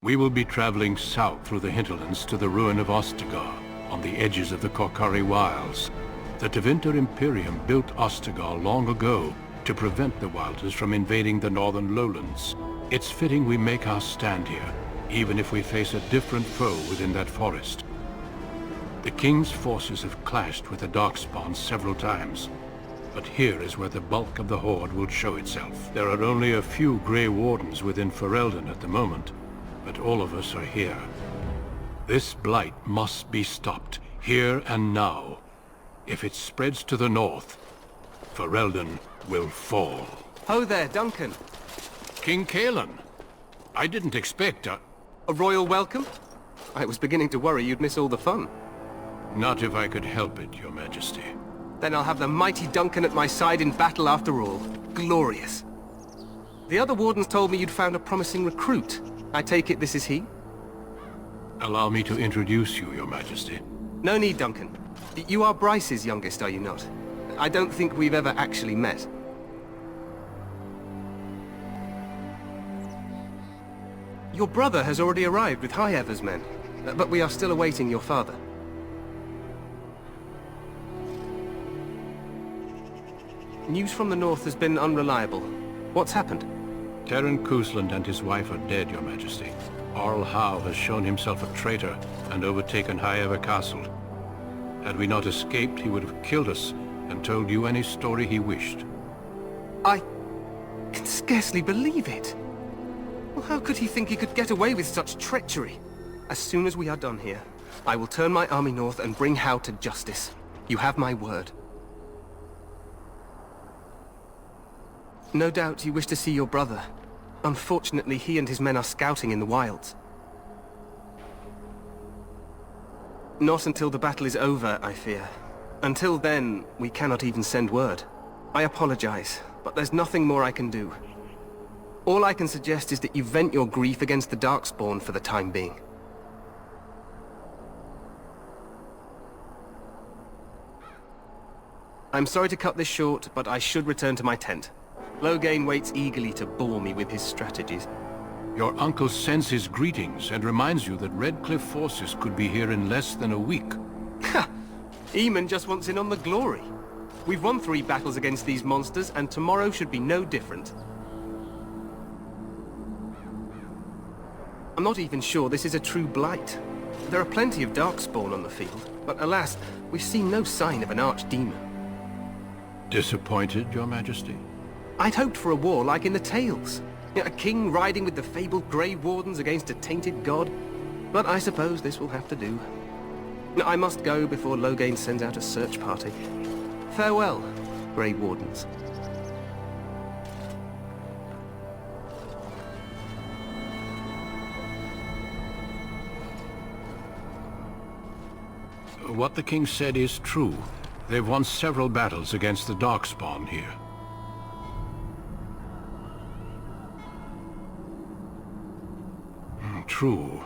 We will be traveling south through the hinterlands to the ruin of Ostagar, on the edges of the Korkari Wilds. The Tevinter Imperium built Ostagar long ago to prevent the Wilders from invading the northern lowlands. It's fitting we make our stand here, even if we face a different foe within that forest. The King's forces have clashed with the Darkspawn several times, but here is where the bulk of the Horde will show itself. There are only a few Grey Wardens within Ferelden at the moment, but all of us are here. This Blight must be stopped, here and now. If it spreads to the north, Ferelden will fall. Ho there, Duncan. King Cailan. I didn't expect a royal welcome? I was beginning to worry you'd miss all the fun. Not if I could help it, Your Majesty. Then I'll have the mighty Duncan at my side in battle after all. Glorious. The other wardens told me you'd found a promising recruit. I take it this is he? Allow me to introduce you, Your Majesty. No need, Duncan. You are Bryce's youngest, are you not? I don't think we've ever actually met. Your brother has already arrived with High Ever's men, but we are still awaiting your father. News from the north has been unreliable. What's happened? Terran Cousland and his wife are dead, Your Majesty. Arl Howe has shown himself a traitor and overtaken High Ever Castle. Had we not escaped, he would have killed us and told you any story he wished. I can scarcely believe it. Well, how could he think he could get away with such treachery? As soon as we are done here, I will turn my army north and bring Howe to justice. You have my word. No doubt you wish to see your brother. Unfortunately, he and his men are scouting in the wilds. Not until the battle is over, I fear. Until then, we cannot even send word. I apologize, but there's nothing more I can do. All I can suggest is that you vent your grief against the Darkspawn for the time being. I'm sorry to cut this short, but I should return to my tent. Loghain waits eagerly to bore me with his strategies. Your uncle sends his greetings and reminds you that Redcliffe forces could be here in less than a week. Ha! Eamon just wants in on the glory. We've won 3 battles against these monsters, and tomorrow should be no different. I'm not even sure this is a true Blight. There are plenty of Darkspawn on the field, but alas, we've seen no sign of an archdemon. Disappointed, Your Majesty? I'd hoped for a war like in the tales. A king riding with the fabled Grey Wardens against a tainted god. But I suppose this will have to do. I must go before Loghain sends out a search party. Farewell, Grey Wardens. What the king said is true. They've won several battles against the Darkspawn here. True.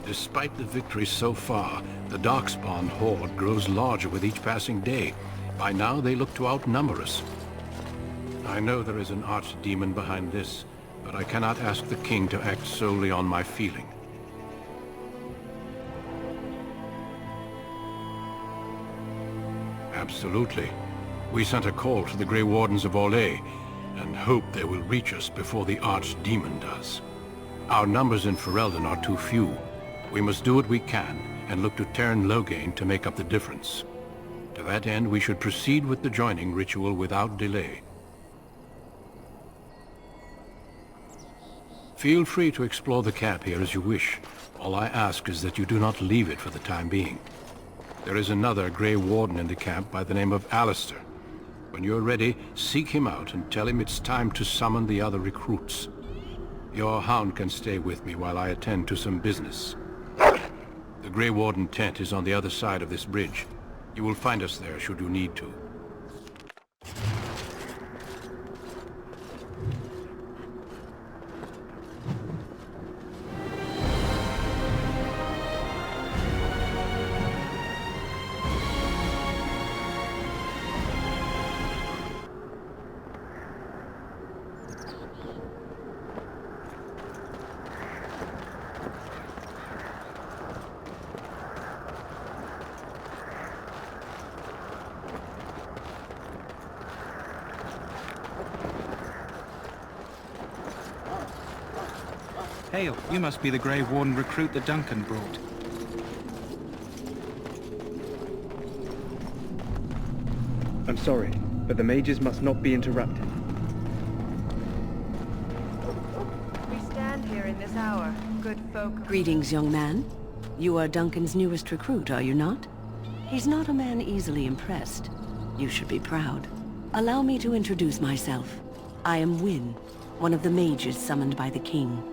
Despite the victories so far, the Darkspawn horde grows larger with each passing day. By now, they look to outnumber us. I know there is an archdemon behind this, but I cannot ask the king to act solely on my feeling. Absolutely. We sent a call to the Grey Wardens of Orlais, and hope they will reach us before the archdemon does. Our numbers in Ferelden are too few. We must do what we can, and look to Terran Loghain to make up the difference. To that end, we should proceed with the joining ritual without delay. Feel free to explore the camp here as you wish. All I ask is that you do not leave it for the time being. There is another Grey Warden in the camp by the name of Alistair. When you're ready, seek him out and tell him it's time to summon the other recruits. Your hound can stay with me while I attend to some business. The Grey Warden tent is on the other side of this bridge. You will find us there should you need to. Hail, you must be the Grey Warden recruit that Duncan brought. I'm sorry, but the mages must not be interrupted. We stand here in this hour, good folk. Greetings, young man. You are Duncan's newest recruit, are you not? He's not a man easily impressed. You should be proud. Allow me to introduce myself. I am Wynne, one of the mages summoned by the king.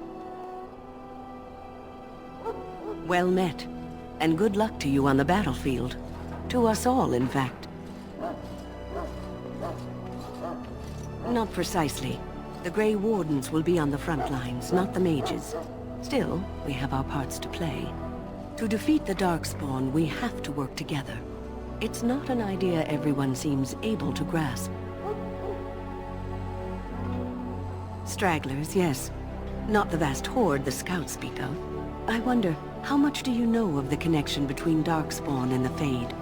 Well met, and good luck to you on the battlefield. To us all, in fact. Not precisely. The Grey Wardens will be on the front lines, not the mages. Still, we have our parts to play. To defeat the Darkspawn, we have to work together. It's not an idea everyone seems able to grasp. Stragglers, yes. Not the vast horde the scouts speak of. I wonder, how much do you know of the connection between Darkspawn and the Fade?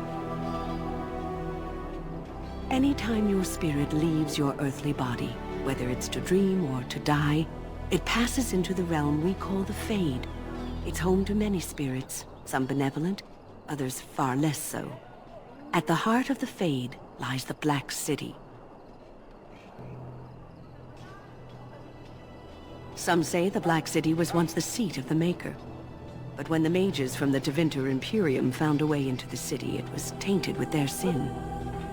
Anytime your spirit leaves your earthly body, whether it's to dream or to die, it passes into the realm we call the Fade. It's home to many spirits, some benevolent, others far less so. At the heart of the Fade lies the Black City. Some say the Black City was once the seat of the Maker. But when the mages from the Tainted Imperium found a way into the city, it was tainted with their sin.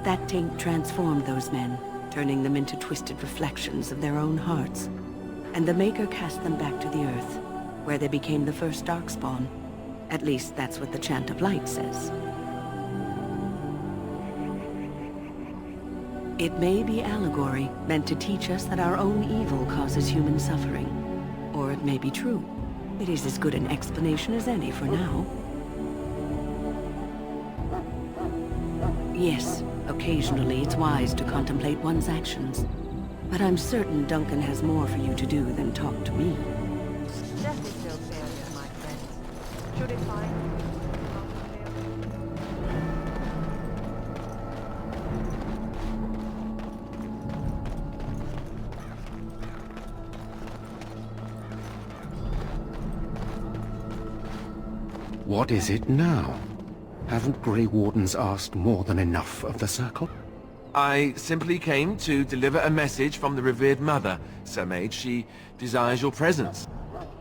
That taint transformed those men, turning them into twisted reflections of their own hearts. And the Maker cast them back to the Earth, where they became the first Darkspawn. At least that's what the Chant of Light says. It may be allegory, meant to teach us that our own evil causes human suffering. Or it may be true. It is as good an explanation as any for now. Yes, occasionally it's wise to contemplate one's actions. But I'm certain Duncan has more for you to do than talk to me. Death is no failure, my friends. Should it find you? What is it now? Haven't Grey Wardens asked more than enough of the Circle? I simply came to deliver a message from the revered mother, Sir Mage. She desires your presence.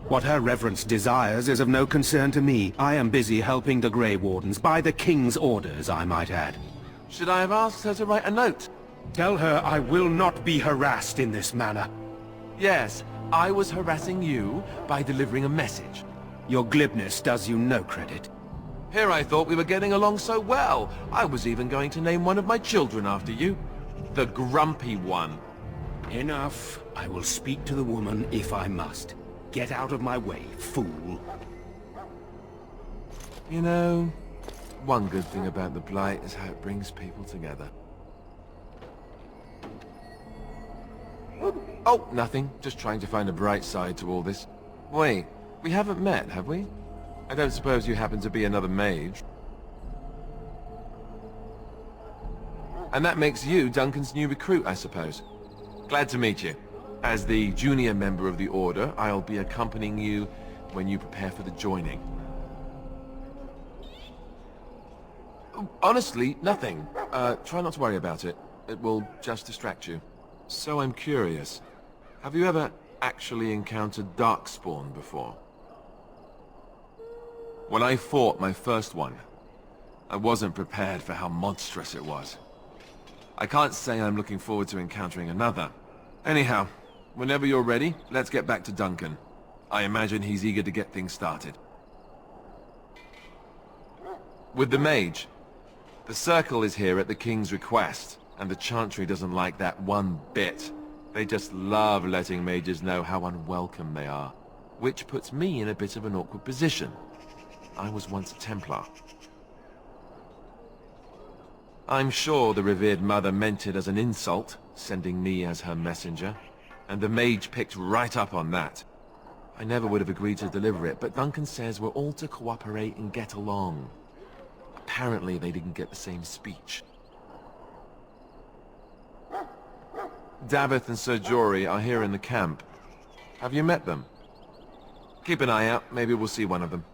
What her reverence desires is of no concern to me. I am busy helping the Grey Wardens, by the King's orders, I might add. Should I have asked her to write a note? Tell her I will not be harassed in this manner. Yes, I was harassing you by delivering a message. Your glibness does you no credit. Here I thought we were getting along so well. I was even going to name one of my children after you. The Grumpy One. Enough. I will speak to the woman if I must. Get out of my way, fool. You know, one good thing about the Blight is how it brings people together. Oh, nothing. Just trying to find a bright side to all this. Wait, we haven't met, have we? I don't suppose you happen to be another mage. And that makes you Duncan's new recruit, I suppose. Glad to meet you. As the junior member of the Order, I'll be accompanying you when you prepare for the joining. Honestly, nothing. Try not to worry about it. It will just distract you. So I'm curious. Have you ever actually encountered Darkspawn before? When I fought my first one, I wasn't prepared for how monstrous it was. I can't say I'm looking forward to encountering another. Anyhow, whenever you're ready, let's get back to Duncan. I imagine he's eager to get things started. With the mage, the Circle is here at the King's request, and the Chantry doesn't like that one bit. They just love letting mages know how unwelcome they are, which puts me in a bit of an awkward position. I was once a Templar. I'm sure the revered mother meant it as an insult, sending me as her messenger, and the mage picked right up on that. I never would have agreed to deliver it, but Duncan says we're all to cooperate and get along. Apparently they didn't get the same speech. Davith and Sir Jory are here in the camp. Have you met them? Keep an eye out. Maybe we'll see one of them.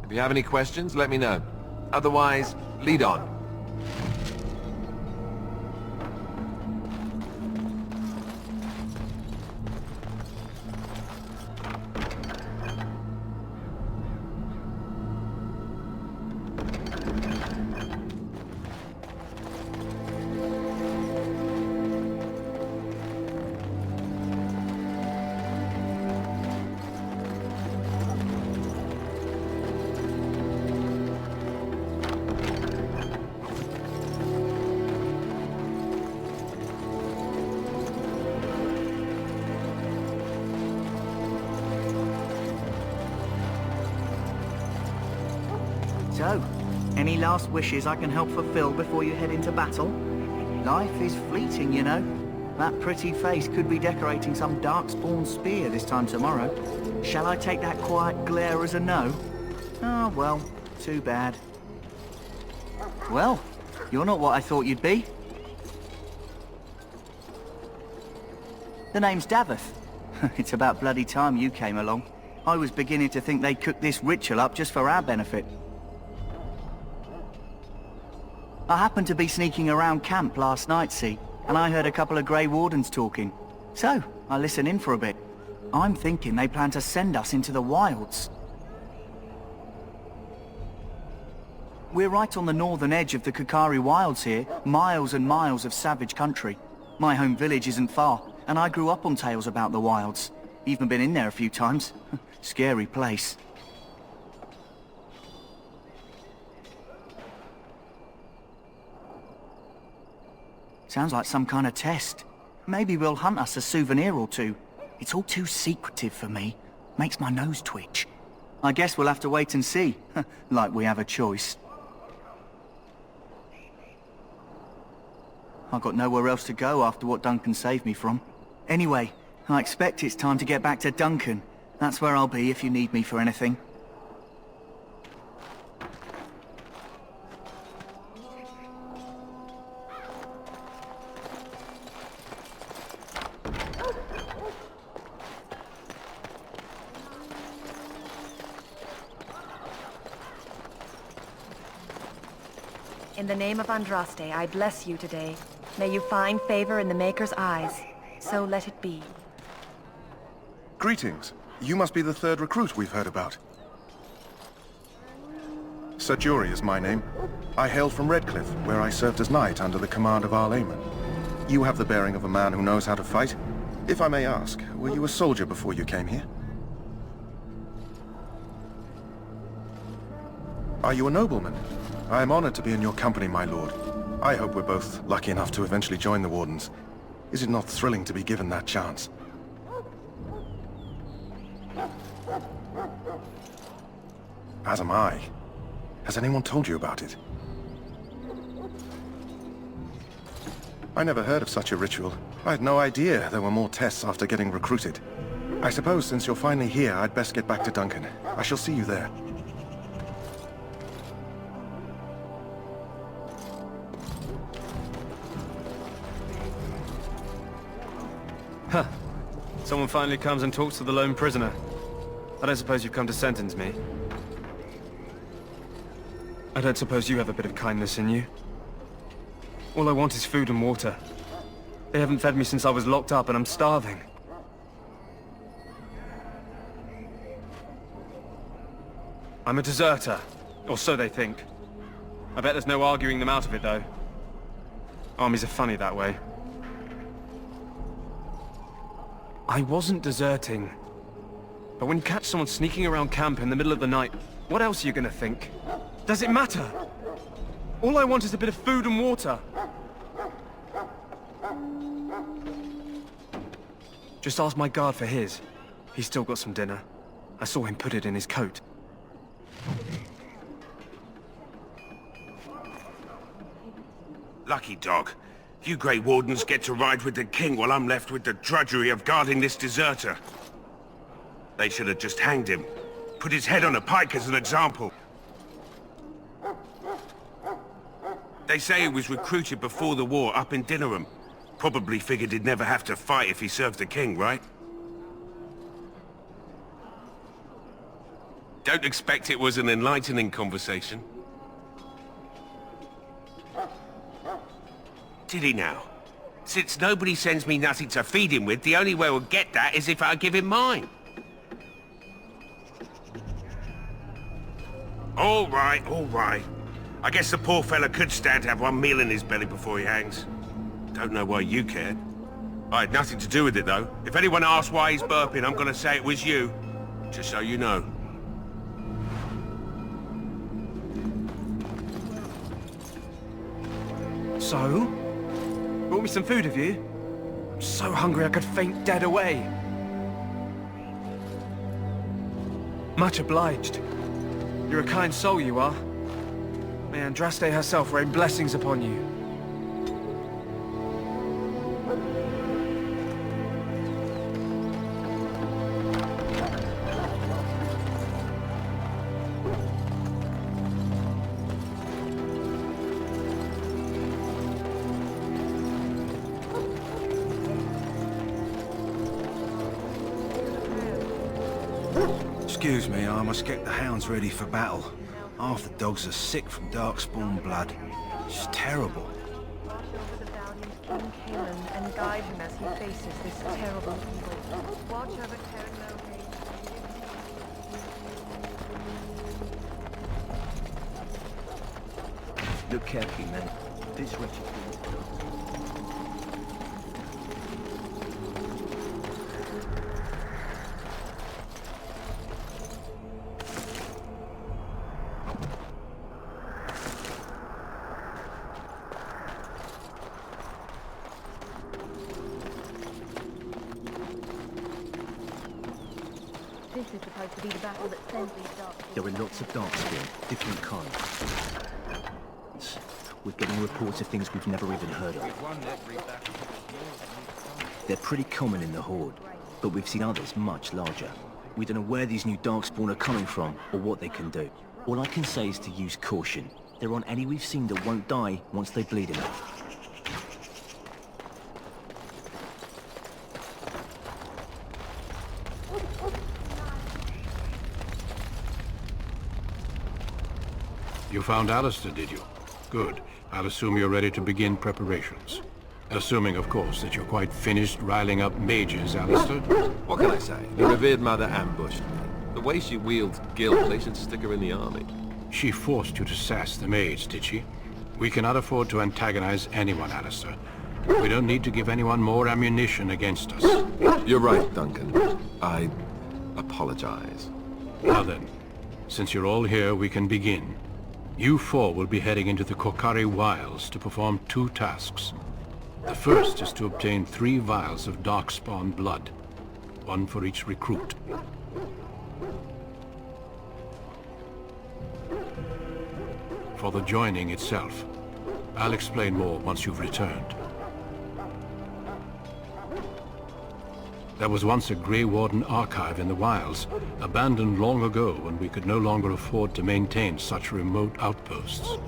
If you have any questions, let me know. Otherwise, lead on. So, any last wishes I can help fulfill before you head into battle? Life is fleeting, you know. That pretty face could be decorating some Darkspawn spear this time tomorrow. Shall I take that quiet glare as a no? Oh, well, too bad. Well, you're not what I thought you'd be. The name's Daveth. It's about bloody time you came along. I was beginning to think they'd cooked this ritual up just for our benefit. I happened to be sneaking around camp last night, see, and I heard a couple of Grey Wardens talking. So, I listened in for a bit. I'm thinking they plan to send us into the wilds. We're right on the northern edge of the Kokari Wilds here, miles and miles of savage country. My home village isn't far, and I grew up on tales about the wilds. Even been in there a few times. Scary place. Sounds like some kind of test. Maybe we'll hunt us a souvenir or two. It's all too secretive for me. Makes my nose twitch. I guess we'll have to wait and see. Like we have a choice. I've got nowhere else to go after what Duncan saved me from. Anyway, I expect it's time to get back to Duncan. That's where I'll be if you need me for anything. In the name of Andraste, I bless you today. May you find favor in the Maker's eyes. So let it be. Greetings. You must be the third recruit we've heard about. Sir Jury is my name. I hail from Redcliffe, where I served as knight under the command of Arl Eamon. You have the bearing of a man who knows how to fight. If I may ask, were you a soldier before you came here? Are you a nobleman? I am honored to be in your company, my lord. I hope we're both lucky enough to eventually join the Wardens. Is it not thrilling to be given that chance? As am I. Has anyone told you about it? I never heard of such a ritual. I had no idea there were more tests after getting recruited. I suppose since you're finally here, I'd best get back to Duncan. I shall see you there. Huh. Someone finally comes and talks to the lone prisoner. I don't suppose you've come to sentence me. I don't suppose you have a bit of kindness in you. All I want is food and water. They haven't fed me since I was locked up and I'm starving. I'm a deserter, or so they think. I bet there's no arguing them out of it, though. Armies are funny that way. I wasn't deserting. But when you catch someone sneaking around camp in the middle of the night, what else are you gonna think? Does it matter? All I want is a bit of food and water. Just ask my guard for his. He's still got some dinner. I saw him put it in his coat. Lucky dog. You Grey Wardens get to ride with the king while I'm left with the drudgery of guarding this deserter. They should have just hanged him. Put his head on a pike as an example. They say he was recruited before the war up in Dinnerham. Probably figured he'd never have to fight if he served the king, right? Don't expect it was an enlightening conversation. Did he now? Since nobody sends me nothing to feed him with, the only way we'll get that is if I give him mine. All right, all right. I guess the poor fella could stand to have one meal in his belly before he hangs. Don't know why you cared. I had nothing to do with it, though. If anyone asks why he's burping, I'm gonna say it was you. Just so you know. So? Brought me some food, have you? I'm so hungry I could faint dead away. Much obliged. You're a kind soul, you are. May Andraste herself rain blessings upon you. Excuse me, I must get the hounds ready for battle. Half the dogs are sick from Darkspawn blood. It's terrible. Watch over the valiant King Cailan and guide him as he faces this terrible evil. Watch over Terran Look carefully, men. This wretched This is supposed to be the battle that sends these dark. There are lots of Darkspawn, different kinds. We're getting reports of things we've never even heard of. They're pretty common in the Horde, but we've seen others much larger. We don't know where these new Darkspawn are coming from, or what they can do. All I can say is to use caution. There aren't any we've seen that won't die once they bleed enough. You found Alistair, did you? Good. I'll assume you're ready to begin preparations. Assuming, of course, that you're quite finished riling up mages, Alistair. What can I say? The revered mother ambushed me. The way she wields guilt, they should stick her in the army. She forced you to sass the mage, did she? We cannot afford to antagonize anyone, Alistair. We don't need to give anyone more ammunition against us. You're right, Duncan. I apologize. Now then, since you're all here, we can begin. You four will be heading into the Korcari Wilds to perform 2 tasks. The first is to obtain 3 vials of Darkspawn blood, 1 for each recruit. For the joining itself, I'll explain more once you've returned. There was once a Grey Warden archive in the wilds, abandoned long ago when we could no longer afford to maintain such remote outposts.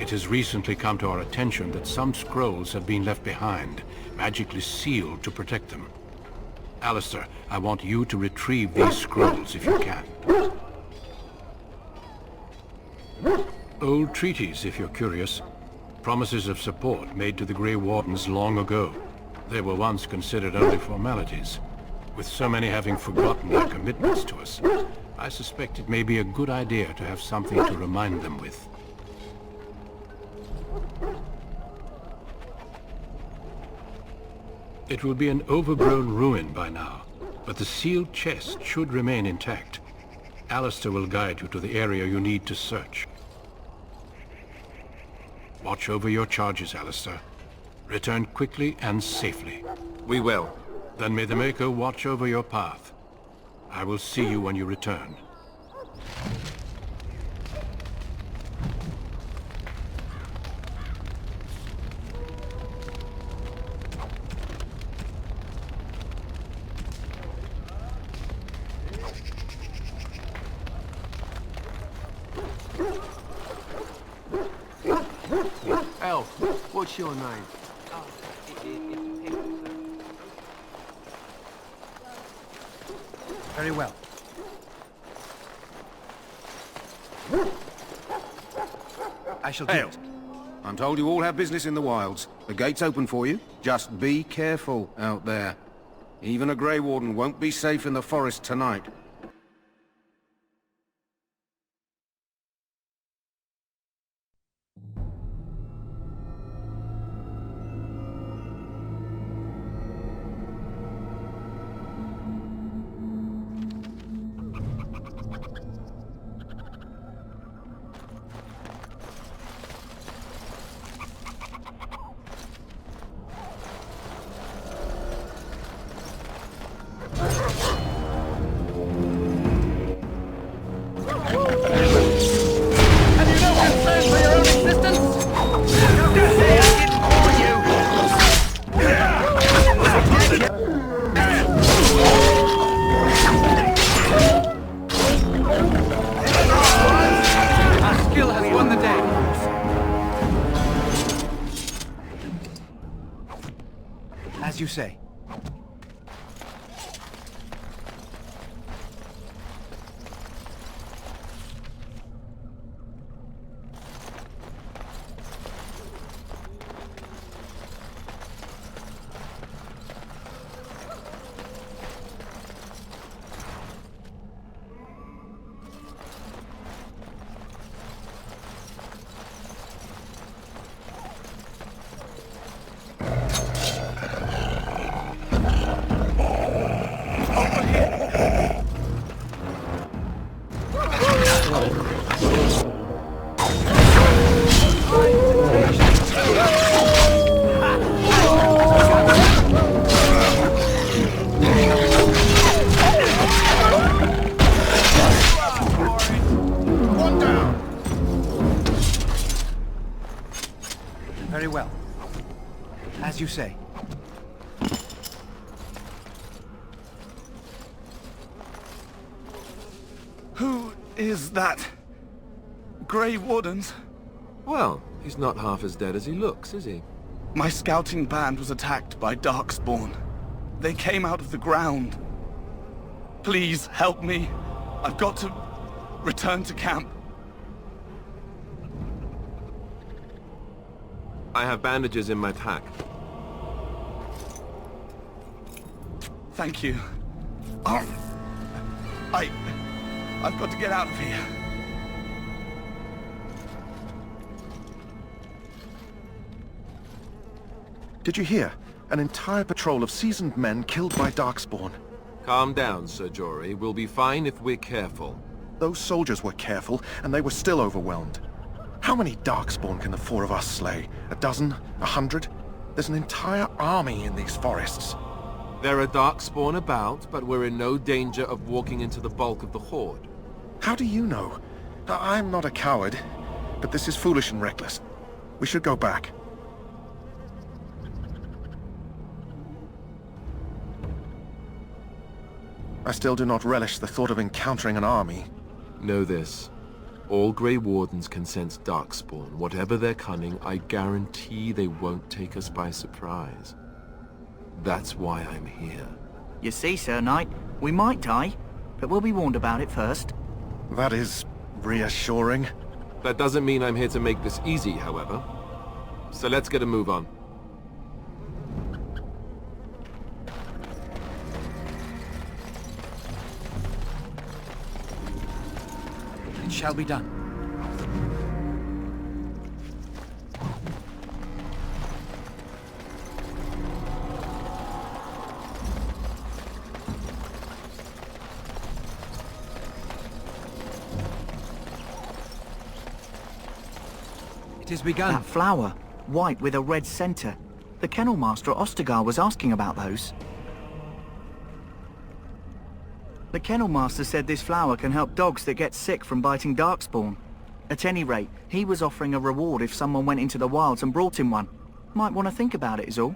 It has recently come to our attention that some scrolls have been left behind, magically sealed to protect them. Alistair, I want you to retrieve these scrolls if you can. Old treaties, if you're curious. Promises of support made to the Grey Wardens long ago. They were once considered only formalities. With so many having forgotten their commitments to us, I suspect it may be a good idea to have something to remind them with. It will be an overgrown ruin by now, but the sealed chest should remain intact. Alistair will guide you to the area you need to search. Watch over your charges, Alistair. Return quickly and safely. We will. Then may the Maker watch over your path. I will see you when you return. Elf, what's your name? Very well. I shall do it. I'm told you all have business in the wilds. The gate's open for you. Just be careful out there. Even a Grey Warden won't be safe in the forest tonight. As you say. Very well. As you say. Who is that? Grey Wardens? Well, he's not half as dead as he looks, is he? My scouting band was attacked by Darkspawn. They came out of the ground. Please, help me. I've got to return to camp. I have bandages in my pack. Thank you. I've got to get out of here. Did you hear? An entire patrol of seasoned men killed by Darkspawn. Calm down, Sir Jory. We'll be fine if we're careful. Those soldiers were careful, and they were still overwhelmed. How many Darkspawn can the four of us slay? A dozen? 100? There's an entire army in these forests. There are Darkspawn about, but we're in no danger of walking into the bulk of the Horde. How do you know? I'm not a coward, but this is foolish and reckless. We should go back. I still do not relish the thought of encountering an army. Know this. All Grey Wardens can sense Darkspawn. Whatever their cunning, I guarantee they won't take us by surprise. That's why I'm here. You see, Sir Knight, we might die, but we'll be warned about it first. That is reassuring. That doesn't mean I'm here to make this easy, however. So let's get a move on. It shall be done. It has begun. That flower, white with a red center. The kennel master at Ostagar was asking about those. The kennel master said this flower can help dogs that get sick from biting Darkspawn. At any rate, he was offering a reward if someone went into the wilds and brought him one. Might want to think about it is all.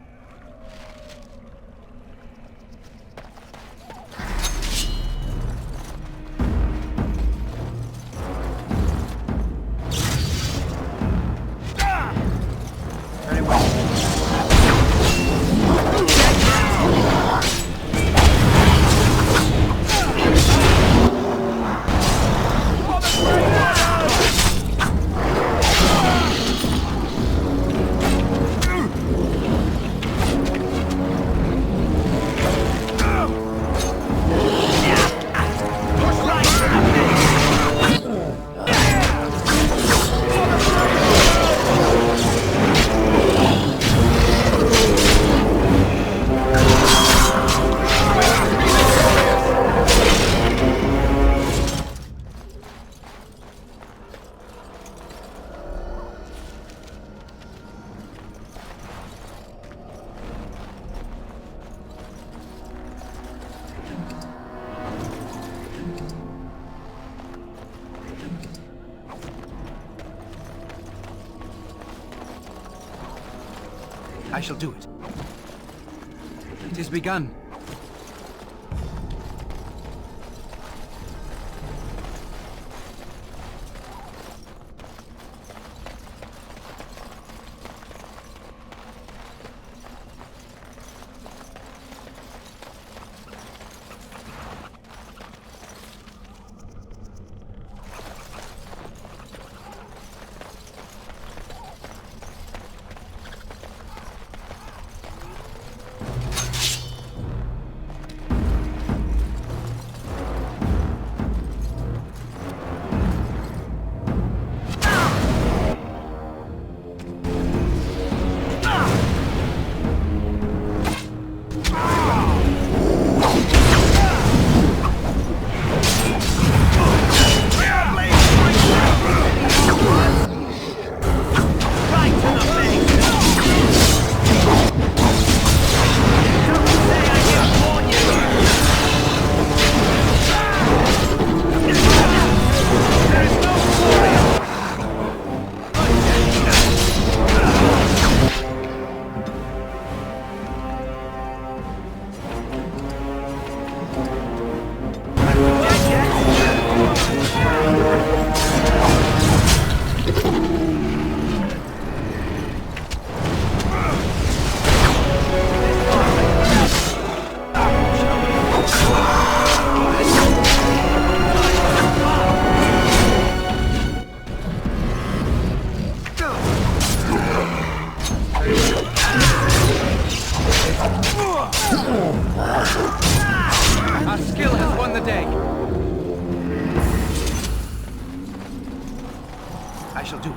I shall do it. It is begun. Our skill has won the day. I shall do it.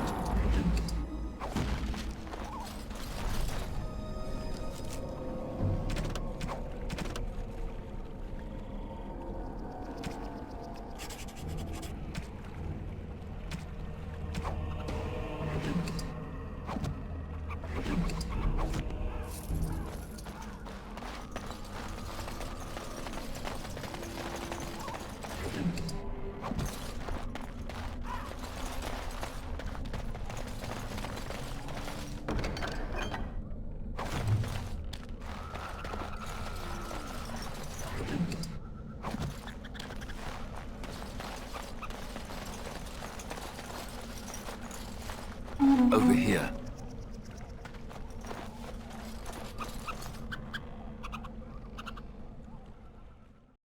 Over here.